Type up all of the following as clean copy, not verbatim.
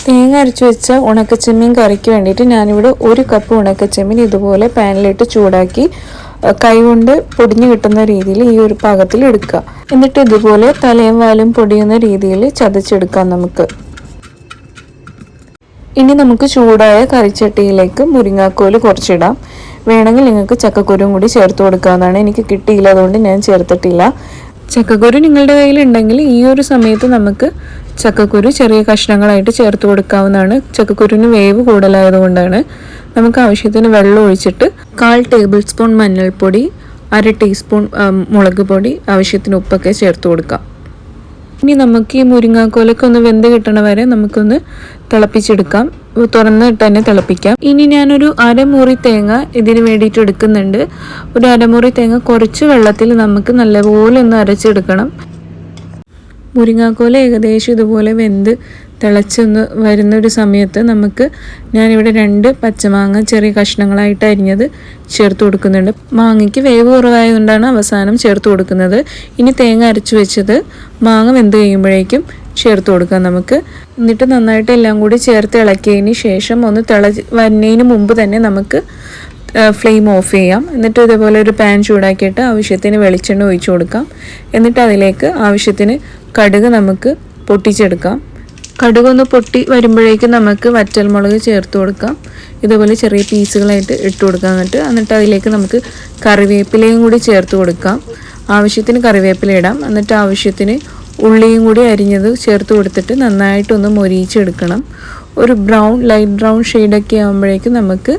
തേങ്ങ അരച്ച് വെച്ച ഉണക്കച്ചെമ്മീൻ കറിക്ക് വേണ്ടിയിട്ട് ഞാനിവിടെ 1 കപ്പ് ഉണക്കച്ചെമ്മീൻ ഇതുപോലെ പാനിലിട്ട് ചൂടാക്കി കൈകൊണ്ട് പൊടിഞ്ഞു കിട്ടുന്ന രീതിയിൽ ഈ ഒരു പാകത്തിൽ എടുക്കുക. എന്നിട്ട് ഇതുപോലെ തലയും വാലും പൊടിയുന്ന രീതിയിൽ ചതച്ചെടുക്കാം നമുക്ക്. ഇനി നമുക്ക് ചൂടായ കറിച്ചട്ടിയിലേക്ക് മുരിങ്ങാക്കോല് കുറച്ചിടാം. വേണമെങ്കിൽ നിങ്ങൾക്ക് ചക്കക്കുരും കൂടി ചേർത്ത് കൊടുക്കാവുന്നതാണ്. എനിക്ക് കിട്ടിയില്ല, അതുകൊണ്ട് ഞാൻ ചേർത്തിട്ടില്ല. ചക്കക്കുരു നിങ്ങളുടെ കയ്യിലുണ്ടെങ്കിൽ ഈ ഒരു സമയത്ത് നമുക്ക് ചക്കക്കുരു ചെറിയ കഷ്ണങ്ങളായിട്ട് ചേർത്ത് കൊടുക്കാവുന്നതാണ്. ചക്കക്കുരുവിന് വേവ് കൂടുതലായതുകൊണ്ടാണ്. നമുക്ക് ആവശ്യത്തിന് വെള്ളം ഒഴിച്ചിട്ട് 1/4 ടേബിൾ സ്പൂൺ മഞ്ഞൾപ്പൊടി, 1/2 ടീസ്പൂൺ മുളക് പൊടി, ആവശ്യത്തിന് ഉപ്പൊക്കെ ചേർത്ത് കൊടുക്കാം. ഇനി നമുക്ക് ഈ മുരിങ്ങാക്കോലൊക്കെ ഒന്ന് വെന്ത് കിട്ടണ വരെ നമുക്കൊന്ന് തിളപ്പിച്ചെടുക്കാം. തുറന്നിട്ട് തന്നെ തിളപ്പിക്കാം. ഇനി ഞാനൊരു 1/2 മുറി തേങ്ങ ഇതിന് വേണ്ടിയിട്ട് എടുക്കുന്നുണ്ട്. ഒരു 1/2 മുറി തേങ്ങ കുറച്ച് വെള്ളത്തിൽ നമുക്ക് നല്ലപോലെ ഒന്ന് അരച്ചെടുക്കണം. മുരിങ്ങാക്കോല ഏകദേശം ഇതുപോലെ വെന്ത് തിളച്ചൊന്ന് വരുന്നൊരു സമയത്ത് ഞാനിവിടെ 2 പച്ചമാങ്ങ ചെറിയ കഷ്ണങ്ങളായിട്ട് അരിഞ്ഞത് ചേർത്ത് കൊടുക്കുന്നുണ്ട്. മാങ്ങയ്ക്ക് വേവ് കുറവായതുകൊണ്ടാണ് അവസാനം ചേർത്ത് കൊടുക്കുന്നത്. ഇനി തേങ്ങ അരച്ചു വെച്ചത് മാങ്ങ വെന്ത് കഴിയുമ്പോഴേക്കും ചേർത്ത് കൊടുക്കാം നമുക്ക്. എന്നിട്ട് നന്നായിട്ട് എല്ലാം കൂടി ചേർത്ത് ഇളക്കിയതിന് ശേഷം ഒന്ന് വരുന്നതിന് മുമ്പ് തന്നെ നമുക്ക് ഫ്ലെയിം ഓഫ് ചെയ്യാം. എന്നിട്ട് ഇതേപോലെ ഒരു പാൻ ചൂടാക്കിയിട്ട് ആവശ്യത്തിന് വെളിച്ചെണ്ണ ഒഴിച്ചു കൊടുക്കാം. എന്നിട്ട് അതിലേക്ക് ആവശ്യത്തിന് കടുക് നമുക്ക് പൊട്ടിച്ചെടുക്കാം. കടുകൊന്ന് പൊട്ടി വരുമ്പോഴേക്കും നമുക്ക് വറ്റൽമുളക് ചേർത്ത് കൊടുക്കാം. ഇതുപോലെ ചെറിയ പീസുകളായിട്ട് ഇട്ട് കൊടുക്കാം. എന്നിട്ട് അതിലേക്ക് നമുക്ക് കറിവേപ്പിലയും കൂടി ചേർത്ത് കൊടുക്കാം. ആവശ്യത്തിന് കറിവേപ്പില ഇടാം. എന്നിട്ട് ആവശ്യത്തിന് ഉള്ളിയും കൂടി അരിഞ്ഞത് ചേർത്ത് കൊടുത്തിട്ട് നന്നായിട്ടൊന്ന് മൊരിയിച്ചെടുക്കണം. ഒരു ലൈറ്റ് ബ്രൗൺ ഷെയ്ഡൊക്കെ ആകുമ്പോഴേക്കും നമുക്ക്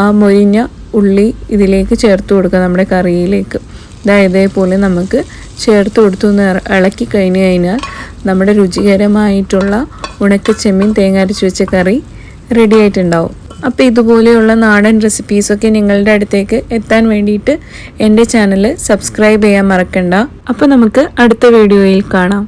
ആ മൊരിഞ്ഞ ഉള്ളി ഇതിലേക്ക് ചേർത്ത് കൊടുക്കാം, നമ്മുടെ കറിയിലേക്ക്. ഇതേപോലെ നമുക്ക് ചേർത്ത് കൊടുത്തൊന്ന് ഇളക്കി കഴിഞ്ഞാൽ നമ്മുടെ രുചികരമായിട്ടുള്ള ഉണക്കച്ചെമ്മീൻ തേങ്ങ അരച്ച് വെച്ച കറി റെഡി ആയിട്ടുണ്ടാവും. അപ്പോൾ ഇതുപോലെയുള്ള നാടൻ റെസിപ്പീസൊക്കെ നിങ്ങളുടെ അടുത്തേക്ക് എത്താൻ വേണ്ടിയിട്ട് എൻ്റെ ചാനൽ സബ്സ്ക്രൈബ് ചെയ്യാൻ മറക്കണ്ട. അപ്പോൾ നമുക്ക് അടുത്ത വീഡിയോയിൽ കാണാം.